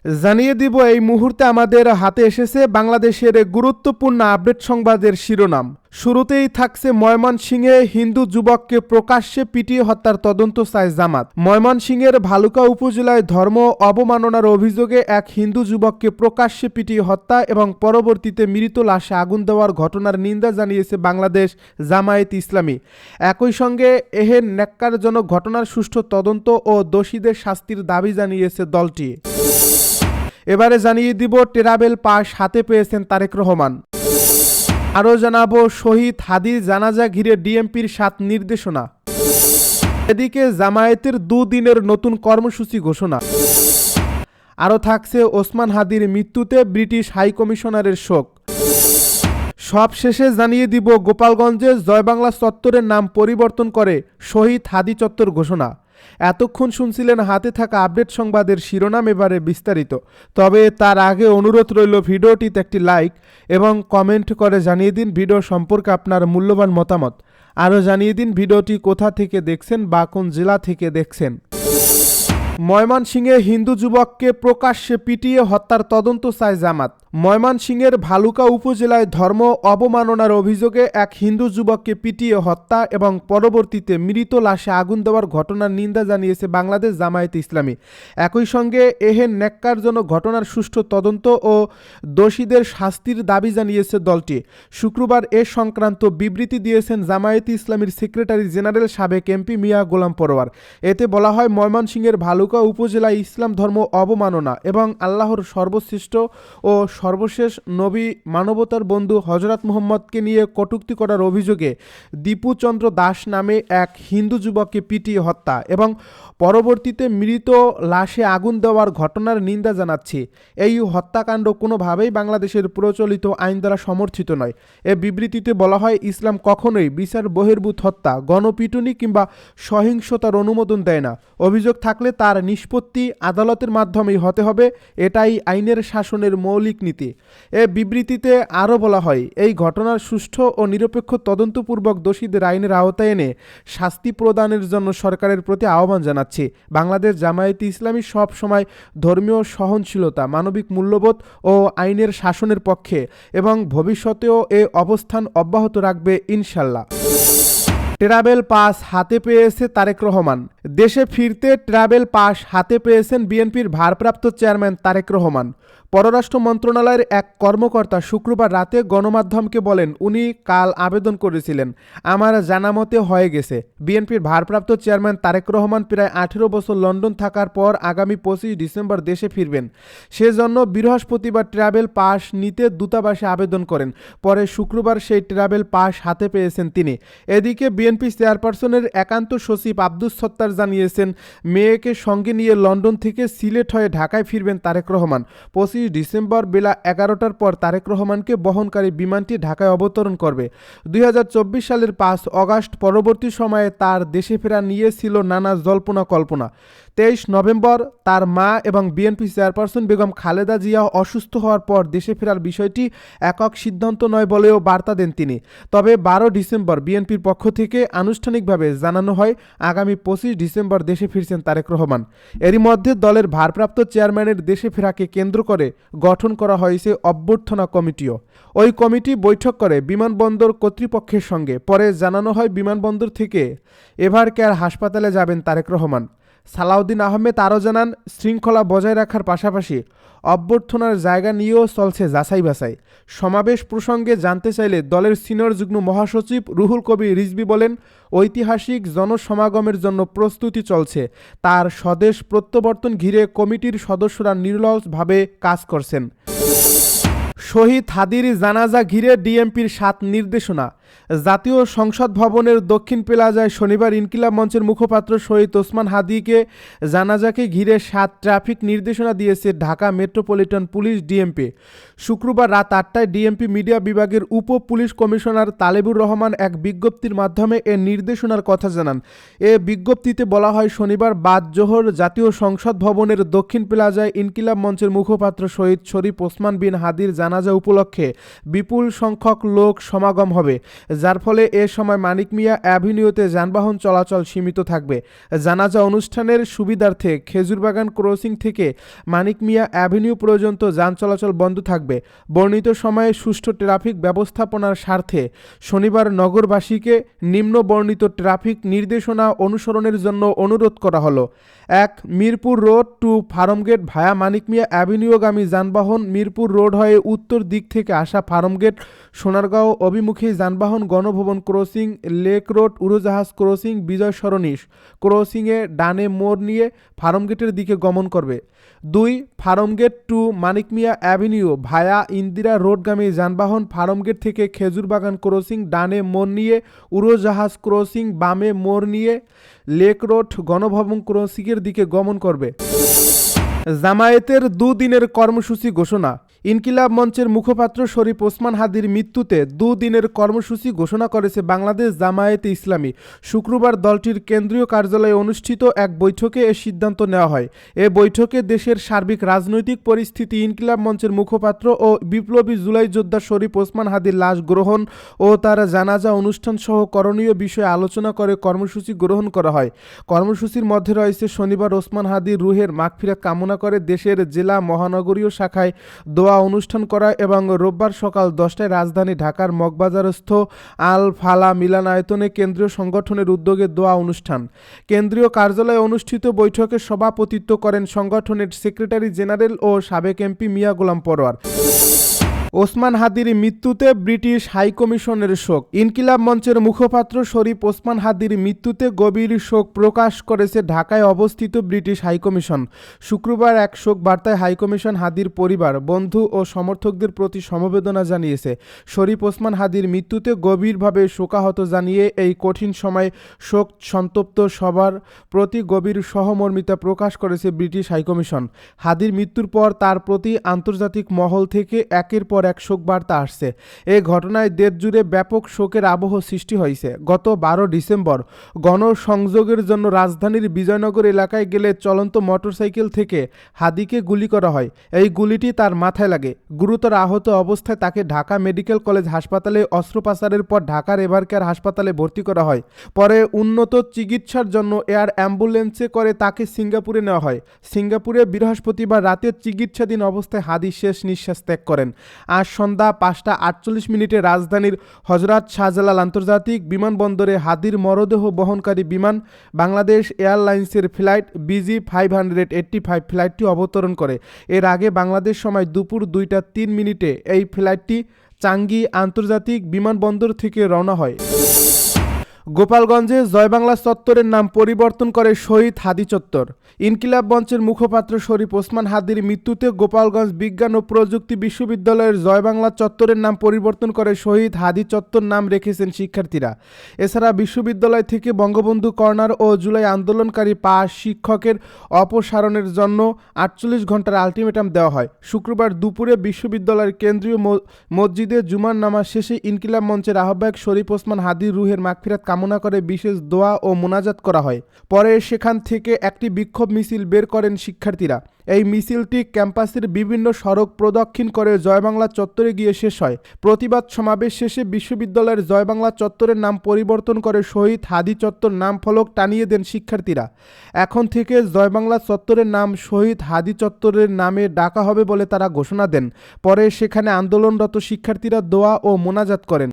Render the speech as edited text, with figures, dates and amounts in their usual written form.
জানিয়ে দিব এই মুহূর্তে আমাদের হাতে এসেছে বাংলাদেশের গুরুত্বপূর্ণ আপডেট সংবাদের শিরোনাম। শুরুতেই থাকছে ময়মনসিংহে হিন্দু যুবককে প্রকাশ্যে পিটিয়ে হত্যার তদন্ত চায় জামাত। ময়মনসিংহের ভালুকা উপজেলায় ধর্ম অবমাননার অভিযোগে এক হিন্দু যুবককে প্রকাশ্যে পিটিয়ে হত্যা এবং পরবর্তীতে মৃত লাশে আগুন দেওয়ার ঘটনার নিন্দা জানিয়েছে বাংলাদেশ জামায়াত ইসলামী। একই সঙ্গে এহেন ন্যাক্কারজনক ঘটনার সুষ্ঠু তদন্ত ও দোষীদের শাস্তির দাবি জানিয়েছে দলটি। এবারে জানিয়ে দিব ট্রাভেল পাস হাতে পেয়েছেন তারেক রহমান। আরও জানাবো শহীদ হাদির জানাজা ঘিরে ডিএমপির 7 নির্দেশনা। এদিকে জামায়াতের 2 দিনের নতুন কর্মসূচি ঘোষণা। আরও থাকছে ওসমান হাদির মৃত্যুতে ব্রিটিশ হাইকমিশনারের শোক। সব শেষে জানিয়ে দিব গোপালগঞ্জে জয়বাংলা চত্বরের নাম পরিবর্তন করে শহীদ হাদি চত্বর ঘোষণা। এতক্ষণ শুনছিলেন হাতে থাকা আপডেট সংবাদের শিরোনাম, এবারে বিস্তারিত। তবে তার আগে অনুরোধ রইল ভিডিওটিতে একটি লাইক এবং কমেন্ট করে জানিয়ে দিন ভিডিও সম্পর্কে আপনার মূল্যবান মতামত। আরও জানিয়ে দিন ভিডিওটি কোথা থেকে দেখছেন বা কোন জেলা থেকে দেখছেন। ময়মনসিংহে হিন্দু যুবককে প্রকাশ্যে পিটিয়ে হত্যার তদন্ত চায় জামাত। ময়মনসিংহের ভালুকা উপজেলায় ধর্ম অবমাননার অভিযোগে এক হিন্দু যুবককে পিটিয়ে হত্যা এবং পরবর্তীতে মৃত লাশে আগুন দেওয়ার ঘটনার নিন্দা জানিয়েছে বাংলাদেশ জামায়াত ইসলামী। একই সঙ্গে এহেন ন্যাক্কারজনক ঘটনার সুষ্ঠু তদন্ত ও দোষীদের শাস্তির দাবি জানিয়েছে দলটি। শুক্রবার এ সংক্রান্ত বিবৃতি দিয়েছেন জামায়াত ইসলামীর সেক্রেটারি জেনারেল সাবেক এমপি মিয়া গোলাম পরোয়ার। এতে বলা হয়, ময়মনসিংহের ভালুকা উপজেলায় ইসলাম ধর্ম অবমাননা এবং আল্লাহর সর্বশ্রেষ্ঠ ও সর্বশেষ নবী মানবতার বন্ধু হযরত মুহাম্মদকে নিয়ে কটূক্তি করার অভিযোগে দীপু চন্দ্র দাস নামে এক হিন্দু যুবককে পিটিয়ে হত্যা এবং পরবর্তীতে মৃত লাশে আগুন দেওয়ার ঘটনার নিন্দা জানাচ্ছি। এই হত্যাকাণ্ড কোনোভাবেই বাংলাদেশের প্রচলিত আইন দ্বারা সমর্থিত নয়। এ বিবৃতিতে বলা হয়, ইসলাম কখনোই বিচার বহির্ভূত হত্যা, গণপিটুনি কিংবা সহিংসতার অনুমোদন দেয় না। অভিযোগ থাকলে তার নিষ্পত্তি আদালতের মাধ্যমেই হতে হবে, এটাই আইনের শাসনের মৌলিক নীতি। এ বিবৃতিতে আরও বলা হয়, এই ঘটনার সুষ্ঠু ও নিরপেক্ষ তদন্তপূর্বক দোষীদের আইনের আওতায় এনে শাস্তি প্রদানের জন্য সরকারের প্রতি আহ্বান জানাচ্ছি। বাংলাদেশ জামায়াতে ইসলামী সব সময় ধর্মীয় সহনশীলতা, মানবিক মূল্যবোধ ও আইনের শাসনের পক্ষে এবং ভবিষ্যতেও এ অবস্থান অব্যাহত রাখবে ইনশাল্লাহ। ট্রাভেল পাস হাতে পেয়েছে তারেক রহমান। দেশে ফিরতে ট্রাভেল পাস হাতে পেয়েছেন বিএনপির ভারপ্রাপ্ত চেয়ারম্যান তারেক রহমান। পররাষ্ট্র মন্ত্রণালয়ের এক কর্মকর্তা শুক্রবার রাতে গণমাধ্যমকে বলেন, উনি কাল আবেদন করেছিলেন, আমার জানামতে হয়ে গেছে। বিএনপির ভারপ্রাপ্ত চেয়ারম্যান তারেক রহমান প্রায় 18 বছর লন্ডন থাকার পর আগামী 25 ডিসেম্বর দেশে ফিরবেন। সেজন্য বৃহস্পতিবার ট্রাভেল পাস নিতে দূতাবাসে আবেদন করেন। পরে শুক্রবার সেই ট্রাভেল পাস হাতে পেয়েছেন তিনি। এদিকে বিএনপি চেয়ারপারসনের একান্ত সচিব আব্দুস সত্তার জানিয়েছেন, মেয়েকে সঙ্গে নিয়ে লন্ডন থেকে সিলেট হয়ে ঢাকায় ফিরবেন তারেক রহমান। 25 ডিসেম্বর বেলা 11টার পর তারেক রহমানকে বহনকারী বিমানটি ঢাকায় অবতরণ করবে। 2024 সালের 5 অগাস্ট পরবর্তী সময়ে তার দেশে ফেরা নিয়ে ছিল নানা জল্পনা কল্পনা। 23 নভেম্বর তার মা এবং বিএনপি চেয়ারপারসন বেগম খালেদা জিয়া অসুস্থ হওয়ার পর দেশে ফেরার বিষয়টি একক সিদ্ধান্ত নয় বলেও বার্তা দেন তিনি। তবে 12 ডিসেম্বর বিএনপির পক্ষ থেকে আনুষ্ঠানিকভাবে জানানো হয়, আগামী 25 ডিসেম্বর দেশে ফিরছেন তারেক রহমান। এরই মধ্যে দলের ভারপ্রাপ্ত চেয়ারম্যানের দেশে ফেরাকে কেন্দ্র করে গঠন করা হয়েছে অভ্যর্থনা কমিটিও। ওই কমিটি বৈঠক করে বিমানবন্দর কর্তৃপক্ষের সঙ্গে। পরে জানানো হয়, বিমানবন্দর থেকে এভার কেয়ার হাসপাতালে যাবেন তারেক রহমান। সালাউদ্দিন আহমেদ আরও জানান, শৃঙ্খলা বজায় রাখার পাশাপাশি অভ্যর্থনার জায়গা নিয়েও চলছে যাচাই বাছাই। সমাবেশ প্রসঙ্গে জানতে চাইলে দলের সিনিয়র যুগ্ম মহাসচিব রুহুল কবির রিজভী বলেন, ঐতিহাসিক জনসমাগমের জন্য প্রস্তুতি চলছে। তার স্বদেশ প্রত্যাবর্তন ঘিরে কমিটির সদস্যরা নিরলসভাবে কাজ করছেন। শহীদ হাদির জানাজা ঘিরে ডিএমপির 7 নির্দেশনা। জাতীয় সংসদ ভবনের দক্ষিণ প্লাজায় শনিবার ইনকিলাব মঞ্চের মুখপাত্র শহীদ ওসমান হাদিকে জানাজাকে ঘিরে 7 ট্রাফিক নির্দেশনা দিয়েছে ঢাকা মেট্রোপলিটন পুলিশ ডিএমপি। শুক্রবার রাত 8টায় ডিএমপি মিডিয়া বিভাগের উপ পুলিশ কমিশনার তালেবুর রহমান এক বিজ্ঞপ্তির মাধ্যমে এ নির্দেশনার কথা জানান। এ বিজ্ঞপ্তিতে বলা হয়, শনিবার বাদ জোহর জাতীয় সংসদ ভবনের দক্ষিণ প্লাজায় ইনকিলাব মঞ্চের মুখপাত্র শহীদ শরীফ ওসমান বিন হাদির জানাজা উপলক্ষে বিপুল সংখ্যক লোক সমাগম হবে। যার ফলে এ সময় মানিক মিয়া অ্যাভিনিউতে যানবাহন চলাচল সীমিত থাকবে। জানাজা অনুষ্ঠানের সুবিধার্থে খেজুরবাগান ক্রসিং থেকে মানিক মিয়া অ্যাভিনিউ পর্যন্ত যান চলাচল বন্ধ থাকবে। বর্ণিত সময়ে সুষ্ঠু ট্রাফিক ব্যবস্থাপনার স্বার্থে শনিবার নগরবাসীকে নিম্ন বর্ণিত ট্রাফিক নির্দেশনা অনুসরণের জন্য অনুরোধ করা হলো। ১. মিরপুর রোড টু ফার্মগেট ভায়া মানিক মিয়া অ্যাভিনিউগামী যানবাহন মিরপুর রোড হয়ে উত্তর দিক থেকে আসা ফার্মগেট সোনারগাঁও অভিমুখী যানবাহন গণভবন ক্রসিং, লেক রোড, উড়োজাহাজ ক্রসিং, বিজয় সরণি ক্রসিংয়ে ডানে মোড় নিয়ে ফার্মগেটের দিকে গমন করবে। ২. ফার্মগেট টু মানিক মিয়া অ্যাভিনিউ ভায়া ইন্দিরা রোডগামী যানবাহন ফার্মগেট থেকে খেজুরবাগান ক্রসিং ডানে মোড় নিয়ে উড়োজাহাজ ক্রসিং বামে মোড় নিয়ে লেক রোড গণভবন ক্রসিংয়ের দিকে গমন করবে। জামায়াতের দুদিনের কর্মসূচি ঘোষণা। ইনকিলাব মঞ্চের মুখপাত্র শরীফ ওসমান হাদির মৃত্যুতে দুদিনের কর্মসূচি ঘোষণা করেছে বাংলাদেশ জামায়াতে ইসলামী। শুক্রবার দলটির কেন্দ্রীয় কার্যালয়ে অনুষ্ঠিত এক বৈঠকে এ সিদ্ধান্ত নেওয়া হয়। এ বৈঠকে দেশের সার্বিক রাজনৈতিক পরিস্থিতি, ইনকিলাব মঞ্চের মুখপাত্র ও বিপ্লবী জুলাই যোদ্ধা শরীফ ওসমান হাদির লাশ গ্রহণ ও তার জানাজা অনুষ্ঠান সহ করণীয় বিষয়ে আলোচনা করে কর্মসূচি গ্রহণ করা হয়। কর্মসূচির মধ্যে রয়েছে শনিবার ওসমান হাদির রুহের মাগফিরাত কামনা করে দেশের জেলা মহানগরীয় শাখায় দোয়া অনুষ্ঠান করা এবং রোববার সকাল 10টায় রাজধানী ঢাকার মগবাজারস্থ আল ফালা মিলনায়তনে কেন্দ্রীয় সংগঠনের উদ্যোগে দোয়া অনুষ্ঠান। কেন্দ্রীয় কার্যালয়ে অনুষ্ঠিত বৈঠকে সভাপতিত্ব করেন সংগঠনের সেক্রেটারি জেনারেল ও সাবেক এমপি মিয়া গোলাম পরোয়ার। ওসমান হাদির মৃত্যুতে ব্রিটিশ হাইকমিশনের শোক। ইনকিলাব মঞ্চের মুখপাত্র শরীফ ওসমান হাদির মৃত্যুতে গভীর শোক প্রকাশ করেছে ঢাকায় অবস্থিত ব্রিটিশ হাইকমিশন। শুক্রবার এক শোক বার্তায় হাইকমিশন হাদির পরিবার, বন্ধু ও সমর্থকদের প্রতি সমবেদনা জানিয়েছে। শরীফ ওসমান হাদির মৃত্যুতে গভীরভাবে শোকাহত জানিয়ে এই কঠিন সময়ে শোক সন্তপ্ত সবার প্রতি গভীর সহমর্মিতা প্রকাশ করেছে ব্রিটিশ হাইকমিশন। হাদির মৃত্যুর পর তার প্রতি আন্তর্জাতিক মহল থেকে একের পর এক শোক বার্তা আসছে। এই ঘটনায় দেশ জুড়ে ব্যাপক শোকের আবহ সৃষ্টি হয়েছে। গত 12 ডিসেম্বর গণসংযোগের জন্য রাজধানীর বিজয়নগর এলাকায় গেলে চলন্ত মোটরসাইকেল থেকে হাদিকে গুলি করা হয়। এই গুলিটি তার মাথায় লাগে। গুরুতর আহত অবস্থায় তাকে ঢাকা মেডিকেল কলেজ হাসপাতালে অস্ত্রোপচারের পর ঢাকার এভারকেয়ার হাসপাতালে ভর্তি করা হয়। পরে উন্নত চিকিৎসার জন্য এয়ার অ্যাম্বুলেন্সে করে তাকে সিঙ্গাপুরে নেওয়া হয়। সিঙ্গাপুরে বৃহস্পতিবার রাতে চিকিৎসাধীন অবস্থায় হাদি শেষ নিঃশ্বাস ত্যাগ করেন। আজ সন্ধ্যা 5:48 রাজধানীর হজরত শাহজালাল আন্তর্জাতিক বিমানবন্দরে হাদির মরদেহ বহনকারী বিমান বাংলাদেশ এয়ারলাইন্সের ফ্লাইট BG585 ফ্লাইটটি অবতরণ করে। এর আগে বাংলাদেশ সময় দুপুর 2:03 এই ফ্লাইটটি চাঙ্গি আন্তর্জাতিক বিমানবন্দর থেকে রওনা হয়। গোপালগঞ্জে জয়বাংলা চত্বরের নাম পরিবর্তন করে শহীদ হাদি চত্বর। ইনকিলাব মঞ্চের মুখপাত্র শরীফ ওসমান হাদির মৃত্যুতে গোপালগঞ্জ বিজ্ঞান ও প্রযুক্তি বিশ্ববিদ্যালয়ের জয়বাংলা চত্বরের নাম পরিবর্তন করে শহীদ হাদি চত্বর নাম রেখেছেন শিক্ষার্থীরা। এছাড়া বিশ্ববিদ্যালয় থেকে বঙ্গবন্ধু কর্নার ও জুলাই আন্দোলনকারী 5 শিক্ষকের অপসারণের জন্য 48 ঘন্টার আলটিমেটাম দেওয়া হয়। শুক্রবার দুপুরে বিশ্ববিদ্যালয়ের কেন্দ্রীয় মসজিদে জুমার নামাজ শেষে ইনকিলাব মঞ্চের আহ্বায়ক শরীফ ওসমান হাদির রুহের মাগফিরাত কামনা করে বিশেষ দোয়া ও মোনাজাত করা হয়। পরে সেখান থেকে একটি বিক্ষোভ মিছিল বের করেন শিক্ষার্থীরা। এই মিছিলটি ক্যাম্পাসের বিভিন্ন সড়ক প্রদক্ষিণ করে জয়বাংলা চত্বরে গিয়ে শেষ হয়। প্রতিবাদ সমাবেশ শেষে বিশ্ববিদ্যালয়ের জয়বাংলা চত্বরের নাম পরিবর্তন করে শহীদ হাদি চত্বর নাম ফলক টানিয়ে দেন শিক্ষার্থীরা। এখন থেকে জয়বাংলা চত্বরের নাম শহীদ হাদি চত্বরের নামে ডাকা হবে বলে তারা ঘোষণা দেন। পরে সেখানে আন্দোলনরত শিক্ষার্থীরা দোয়া ও মোনাজাত করেন।